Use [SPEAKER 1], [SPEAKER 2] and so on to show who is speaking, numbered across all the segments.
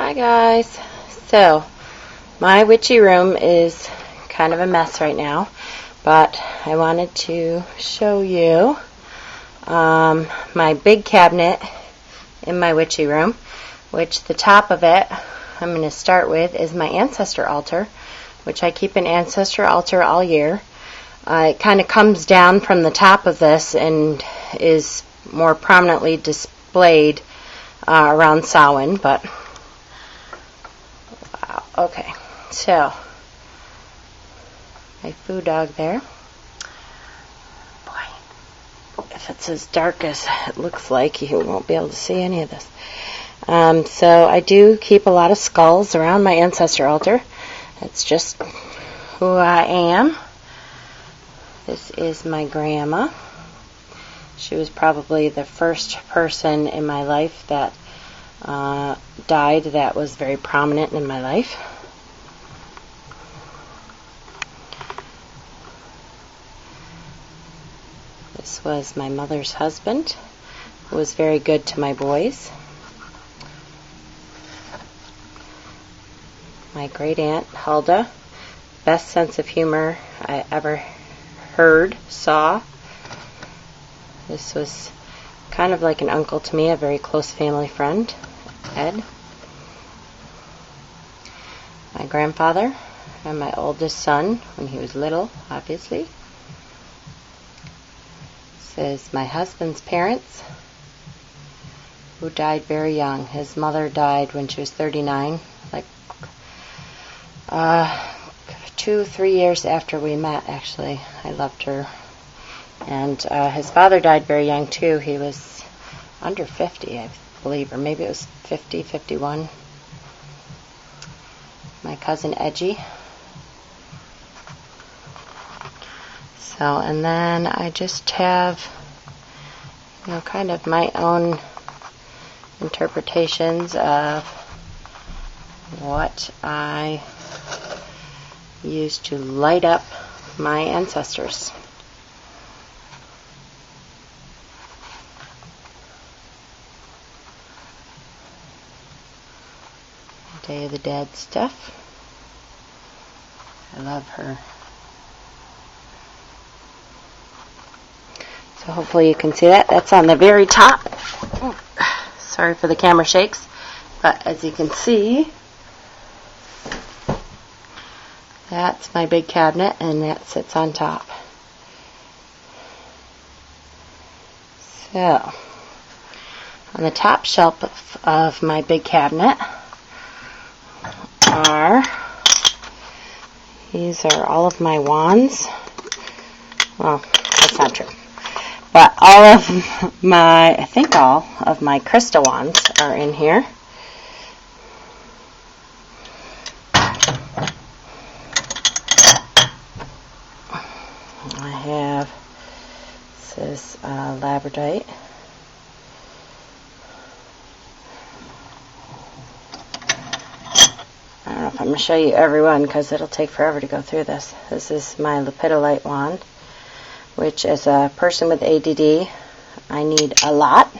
[SPEAKER 1] Hi guys. So my witchy room is kind of a mess right now, but I wanted to show you my big cabinet in my witchy room, which the top of it I'm going to start with is my ancestor altar, which I keep an ancestor altar all year. It kind of comes down from the top of this and is more prominently displayed around Samhain, but wow. Okay, so my food dog there. Boy, if it's as dark as it looks like, you won't be able to see any of this. So I do keep a lot of skulls around my ancestor altar. It's just who I am. This is my grandma. She was probably the first person in my life that died that was very prominent in my life. This was my mother's husband, who was very good to my boys. My great aunt, Hulda, best sense of humor I ever saw. This was kind of like an uncle to me, a very close family friend, Ed. My grandfather and my oldest son when he was little, obviously. This is my husband's parents, who died very young. His mother died when she was 39, like 2-3 years after we met, actually. I loved her. And his father died very young, too. He was under 50, I believe, or maybe it was 50, 51. My cousin Edgy. So, and then I just have, kind of my own interpretations of what I use to light up my ancestors. Day of the Dead stuff. I love her. So hopefully you can see that. That's on the very top. Sorry for the camera shakes. But as you can see, that's my big cabinet, and that sits on top. So, on the top shelf of my big cabinet these are all of my wands. Well, that's not true. But I think all of my crystal wands are in here. I have, this is labradorite. I don't know if I'm going to show you every one because it'll take forever to go through this. This is my lepidolite wand, which as a person with ADD, I need a lot.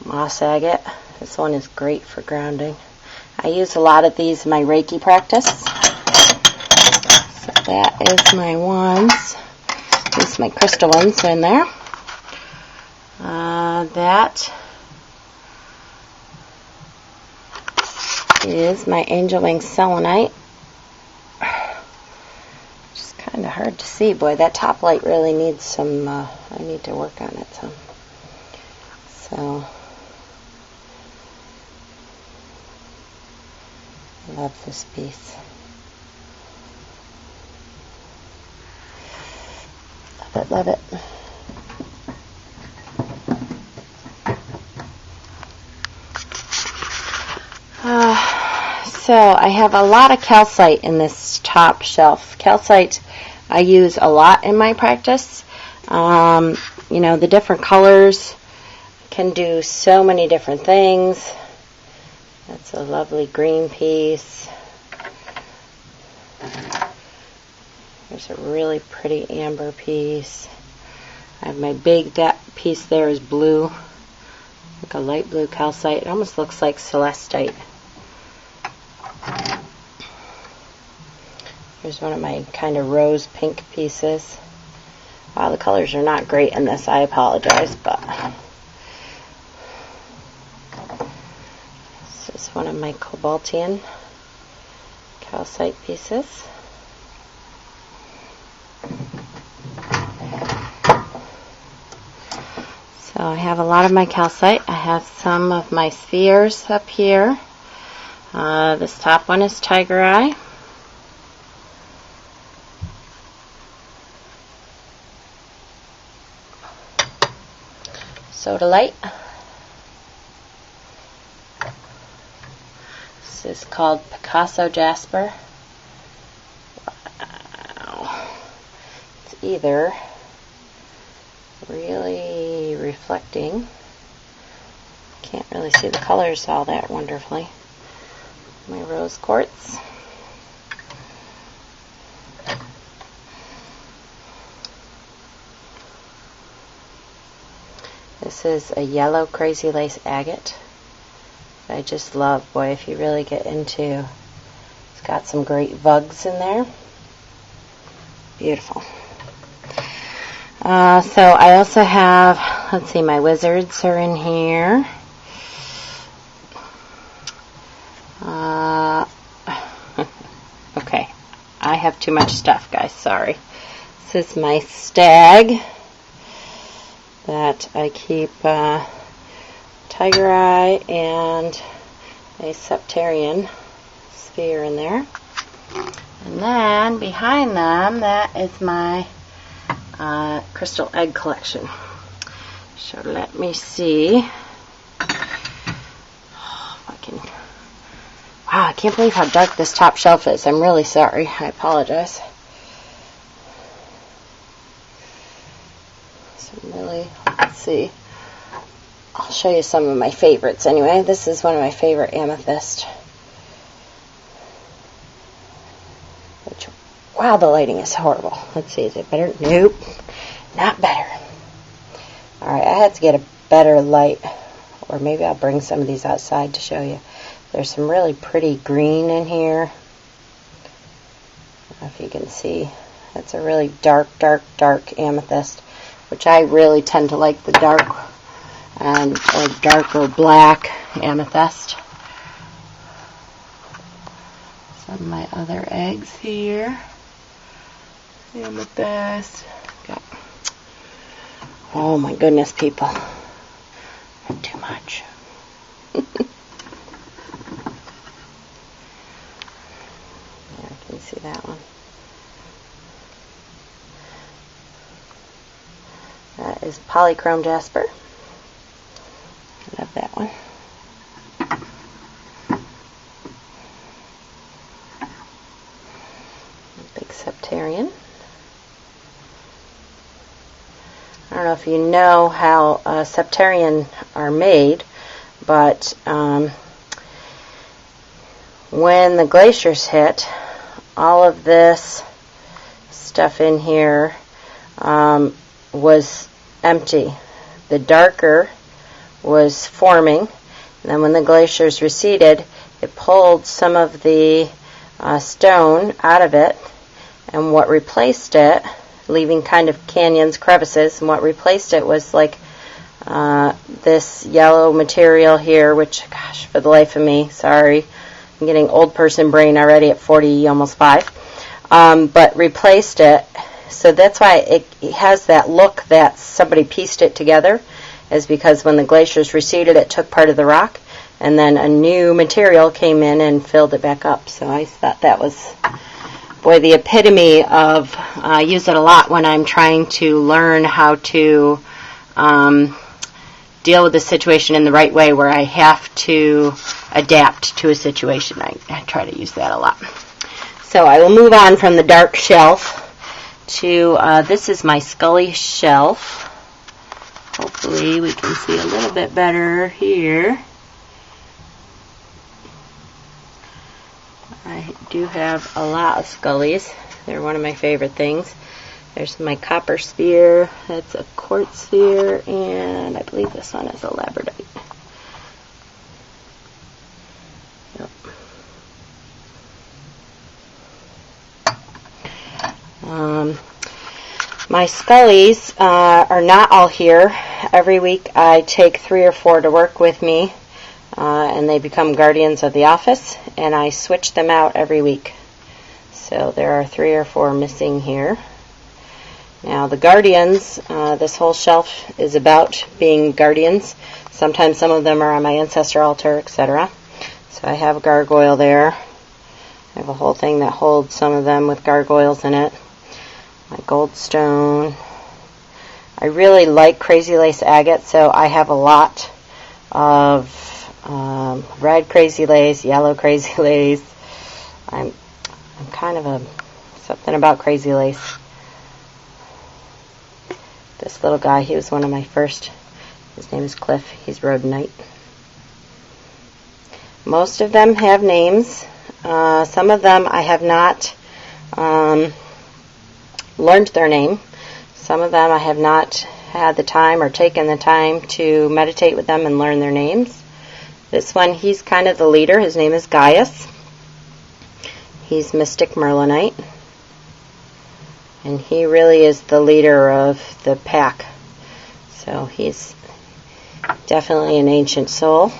[SPEAKER 1] Moss agate. This one is great for grounding. I use a lot of these in my Reiki practice. So that is my wands. These are my crystal ones in there. That is my angel wing selenite. Just kind of hard to see. Boy, that top light really needs some, I need to work on it some. So, I love this piece. Love it, love it. So I have a lot of calcite in this top shelf. Calcite I use a lot in my practice. The different colors can do so many different things. That's a lovely green piece. There's a really pretty amber piece. I have my big, that piece there is blue. like a light blue calcite. It almost looks like celestite. Here's one of my kind of rose pink pieces. Wow, the colors are not great in this. I apologize, but this is one of my cobaltian calcite pieces. So I have a lot of my calcite. I have some of my spheres up here. This top one is tiger eye. Sodalite. This is called Picasso Jasper. Wow. It's either really reflecting. Can't really see the colors all that wonderfully. My rose quartz. This is a yellow crazy lace agate. I just love, boy, if you really get into, it's got some great vugs in there. Beautiful. So I also have, let's see, my wizards are in here. Okay, I have too much stuff, guys, sorry. This is my stag that I keep tiger eye and a septarian sphere in there. And then behind them, that is my crystal egg collection. So let me see. Wow, I can't believe how dark this top shelf is. I'm really sorry. I apologize. So really, let's see. I'll show you some of my favorites anyway. This is one of my favorite amethyst. Which, wow, the lighting is horrible. Let's see, is it better? Nope, not better. Alright, I had to get a better light. Or maybe I'll bring some of these outside to show you. There's some really pretty green in here. I don't know if you can see. It's a really dark, dark, dark amethyst, which I really tend to like the dark and or darker black amethyst. Some of my other eggs here. Amethyst. Got, oh my goodness, people. Not too much. See that one. That is polychrome jasper. I love that one. Big septarian. I don't know if you know how septarian are made, but when the glaciers hit, all of this stuff in here was empty. The darker was forming, and then when the glaciers receded, it pulled some of the stone out of it, and what replaced it, leaving kind of canyons, crevices, and what replaced it was like this yellow material here, which, gosh, for the life of me, sorry, I'm getting old person brain already at 40, almost 5, but replaced it. So that's why it has that look that somebody pieced it together, is because when the glaciers receded, it took part of the rock, and then a new material came in and filled it back up. So I thought that was, boy, the epitome of, I use it a lot when I'm trying to learn how to deal with the situation in the right way, where I have to adapt to a situation. I try to use that a lot. So I will move on from the dark shelf to, this is my Scully shelf. Hopefully we can see a little bit better here. I do have a lot of Scullys. They're one of my favorite things. There's my copper sphere. That's a quartz sphere, and I believe this one is a labradorite. My Scullies are not all here. Every week I take 3 or 4 to work with me, and they become guardians of the office, and I switch them out every week. So there are 3 or 4 missing here. Now the guardians, this whole shelf is about being guardians. Sometimes some of them are on my ancestor altar, etc. So I have a gargoyle there. I have a whole thing that holds some of them with gargoyles in it. My gold stone. I really like crazy lace agate, so I have a lot of red crazy lace, yellow crazy lace. I'm kind of something about crazy lace. This little guy, he was one of my first. His name is Cliff. He's rhodonite. Most of them have names. Some of them I have not learned their name. Some of them I have not had the time or taken the time to meditate with them and learn their names. This one, he's kind of the leader. His name is Gaius. He's Mystic Merlinite. And he really is the leader of the pack. So he's definitely an ancient soul.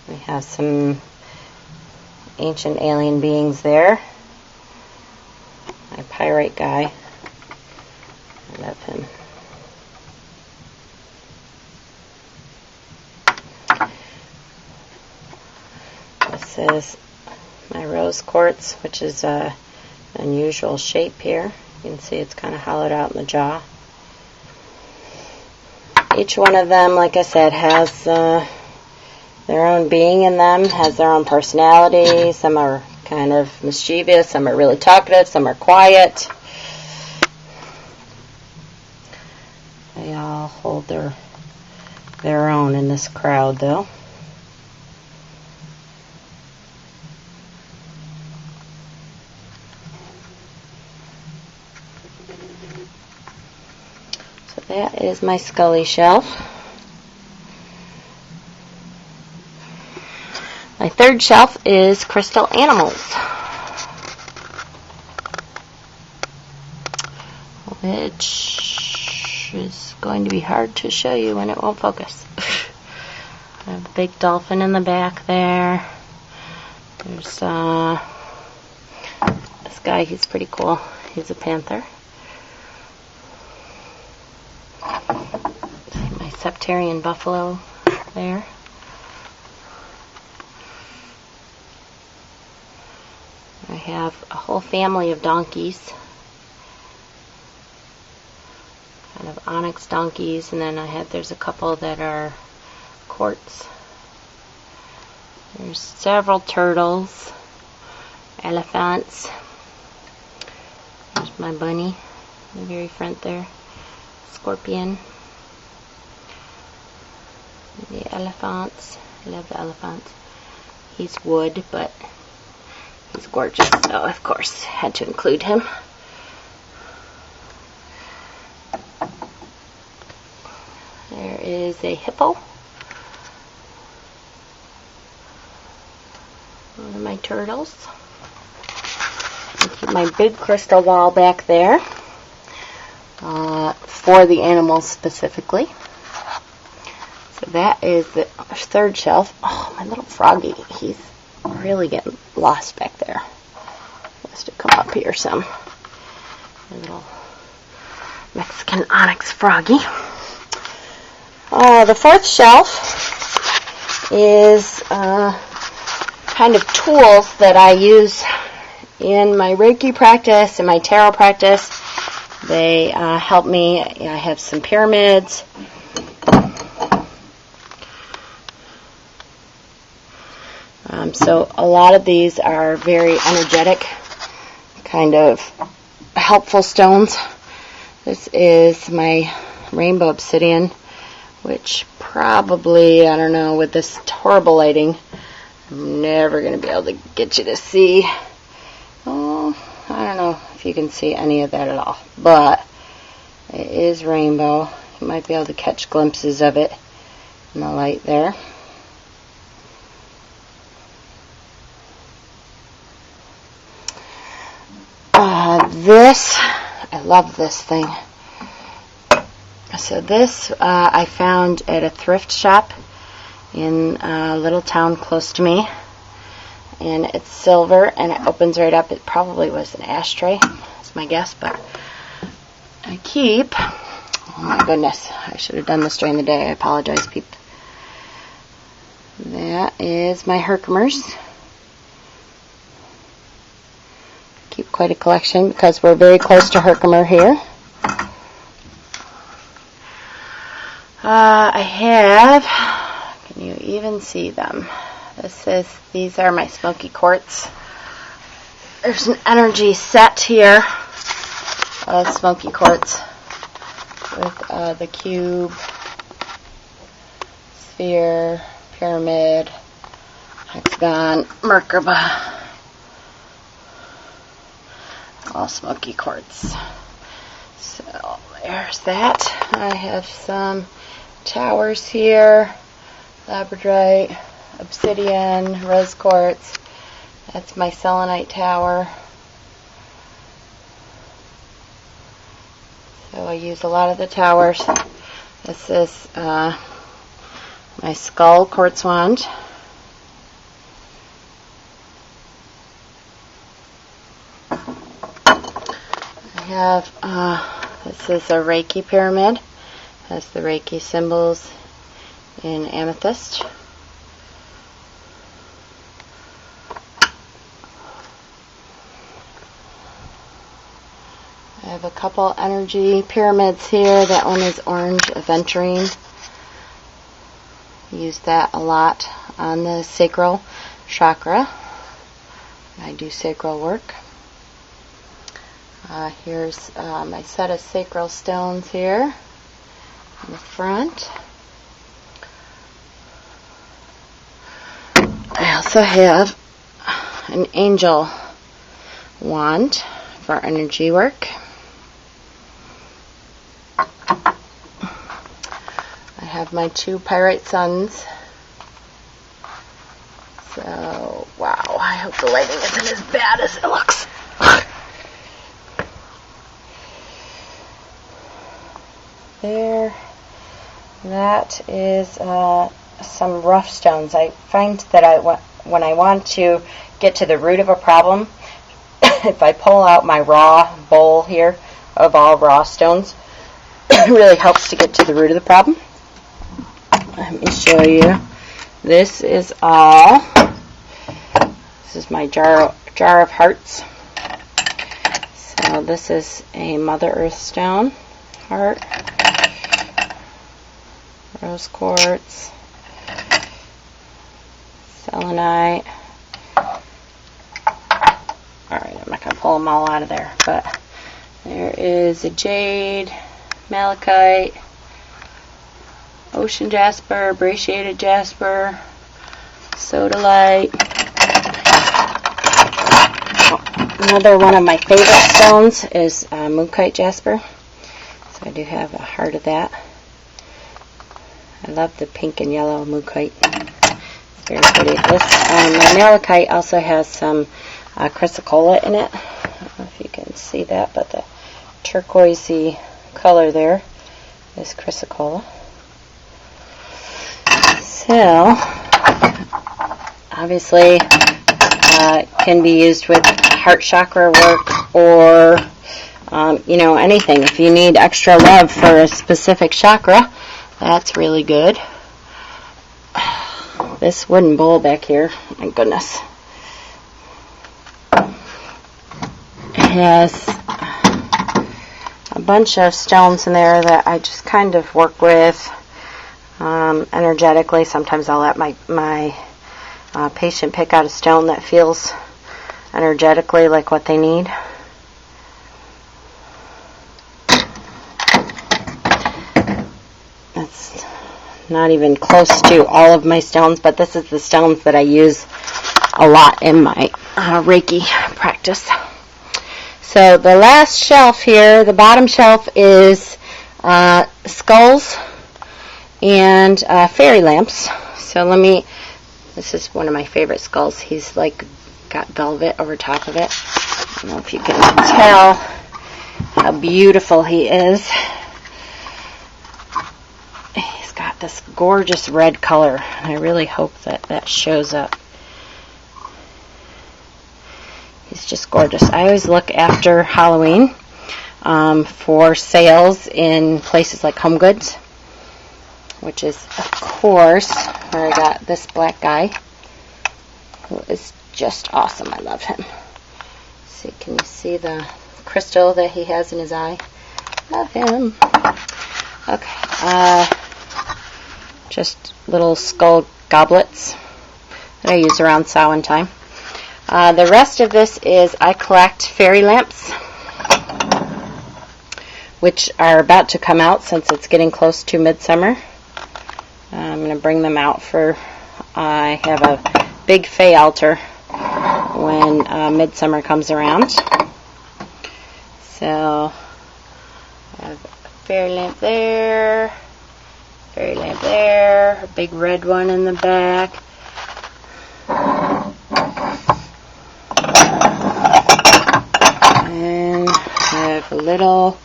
[SPEAKER 1] We have some ancient alien beings there. My pyrite guy. I love him. This is my rose quartz, which is unusual shape here. You can see it's kind of hollowed out in the jaw. Each one of them, like I said, has their own being in them, has their own personality. Some are kind of mischievous, some are really talkative, some are quiet. They all hold their own in this crowd, though. That is my Scully shelf. My third shelf is crystal animals, which is going to be hard to show you when it won't focus. I have a big dolphin in the back there. There's this guy, he's pretty cool. He's a panther. My septarian buffalo there. I have a whole family of donkeys, kind of onyx donkeys, and then there's a couple that are quartz. There's several turtles, elephants. There's my bunny in the very front there, scorpion. The elephants, I love the elephants. He's wood, but he's gorgeous, so of course had to include him. There is a hippo. One of my turtles. I keep my big crystal ball back there for the animals specifically. So that is the third shelf. Oh, my little froggy. He's really getting lost back there. He has to come up here some. My little Mexican onyx froggy. The fourth shelf is kind of tools that I use in my Reiki practice and my tarot practice. They help me. I have some pyramids. So a lot of these are very energetic, kind of helpful stones. This is my rainbow obsidian, which probably, I don't know, with this horrible lighting, I'm never going to be able to get you to see. Oh, I don't know if you can see any of that at all, but it is rainbow. You might be able to catch glimpses of it in the light there. This I love this thing. So this I found at a thrift shop in a little town close to me. And it's silver, and it opens right up. It probably was an ashtray, that's my guess, but I keep, oh my goodness, I should have done this during the day. I apologize, peep. That is my Herkimers. Keep quite a collection because we're very close to Herkimer here. I have, can you even see them? These are my smoky quartz. There's an energy set here of smoky quartz with the cube, sphere, pyramid, hexagon, Merkaba, all smoky quartz. So there's that. I have some towers here, labradorite, obsidian, rose quartz. That's my selenite tower. So I use a lot of the towers. This is my skull quartz wand. I have, this is a Reiki pyramid. Has the Reiki symbols in amethyst. I have a couple energy pyramids here. That one is orange aventurine. Use that a lot on the sacral chakra. I do sacral work. Here's my set of sacral stones here in the front. I also have an angel wand for energy work. I have my two pyrite suns. So, wow, I hope the lighting isn't as bad as it looks. There. That is some rough stones. I find that when I want to get to the root of a problem, if I pull out my raw bowl here of all raw stones, it really helps to get to the root of the problem. Let me show you. This is my jar of hearts. So this is a Mother Earth stone heart, rose quartz, selenite. Alright, I'm not going to pull them all out of there, but there is a jade, malachite, ocean jasper, brachiated jasper, sodalite. Another one of my favorite stones is moonkite jasper. So I do have a heart of that. I love the pink and yellow moonkite. It's very pretty. My malachite also has some chrysocolla in it. I don't know if you can see that, but the turquoisey color there is chrysocolla. So, obviously, can be used with heart chakra work or, anything. If you need extra love for a specific chakra, that's really good. This wooden bowl back here, my goodness. It has a bunch of stones in there that I just kind of work with energetically. Sometimes I'll let my patient pick out a stone that feels energetically like what they need. That's not even close to all of my stones, but this is the stones that I use a lot in my Reiki practice. So the last shelf here, the bottom shelf, is skulls and fairy lamps. So this is one of my favorite skulls. He's like got velvet over top of it. I don't know if you can tell. how beautiful he is. He's got this gorgeous red color. I really hope that that shows up. He's just gorgeous. I always look after Halloween for sales in places like Home Goods, which is, of course, where I got this black guy, who is just awesome. I love him. See, can you see the crystal that he has in his eye? Love him. Okay, just little skull goblets that I use around Samhain time. The rest of this is I collect fairy lamps, which are about to come out since it's getting close to midsummer. I'm going to bring them out for, I have a big Fey altar when midsummer comes around. So, I have a fairy lamp there, a big red one in the back. And I have a little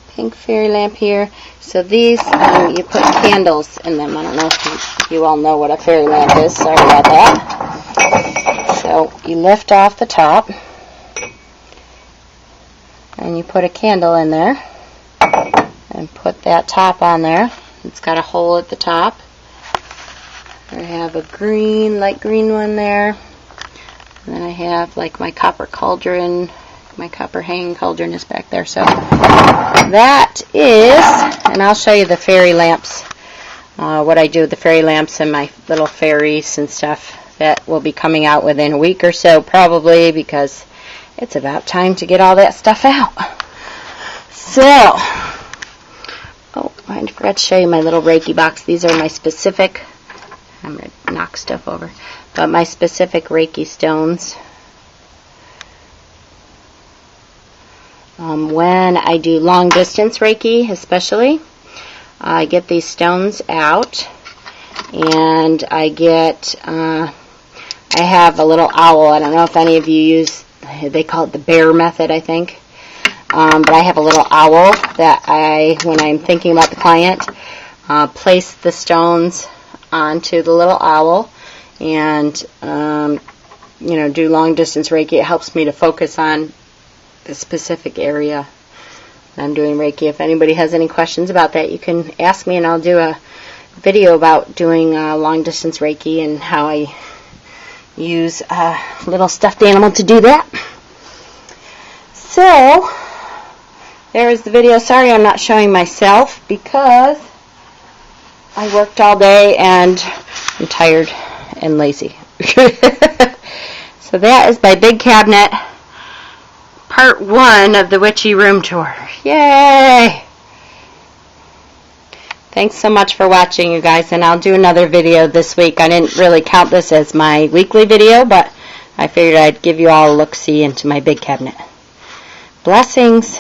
[SPEAKER 1] pink fairy lamp here. So these, you put candles in them. I don't know if you all know what a fairy lamp is. Sorry about that. So you lift off the top, and you put a candle in there, and put that top on there. It's got a hole at the top. I have a green, light green one there. And then I have like my copper cauldron. My copper hanging cauldron is back there. So that is, and I'll show you the fairy lamps, what I do with the fairy lamps and my little fairies and stuff. That will be coming out within a week or so probably, because it's about time to get all that stuff out. So, oh, I forgot to show you my little Reiki box. These are my specific, I'm going to knock stuff over, but my specific Reiki stones. When I do long distance Reiki especially, I get these stones out, and I get, I have a little owl. I don't know if any of you use, they call it the bear method, I think. But I have a little owl that I, when I'm thinking about the client, place the stones onto the little owl and, you know, do long distance Reiki. It helps me to focus on a specific area I'm doing Reiki. If anybody has any questions about that, you can ask me, and I'll do a video about doing long distance Reiki and how I use a little stuffed animal to do that. So there is the video. Sorry I'm not showing myself because I worked all day and I'm tired and lazy. So that is my big cabinet, part 1 of the Witchy room tour. Yay! Thanks so much for watching, you guys, and I'll do another video this week. I didn't really count this as my weekly video, but I figured I'd give you all a look-see into my big cabinet. Blessings!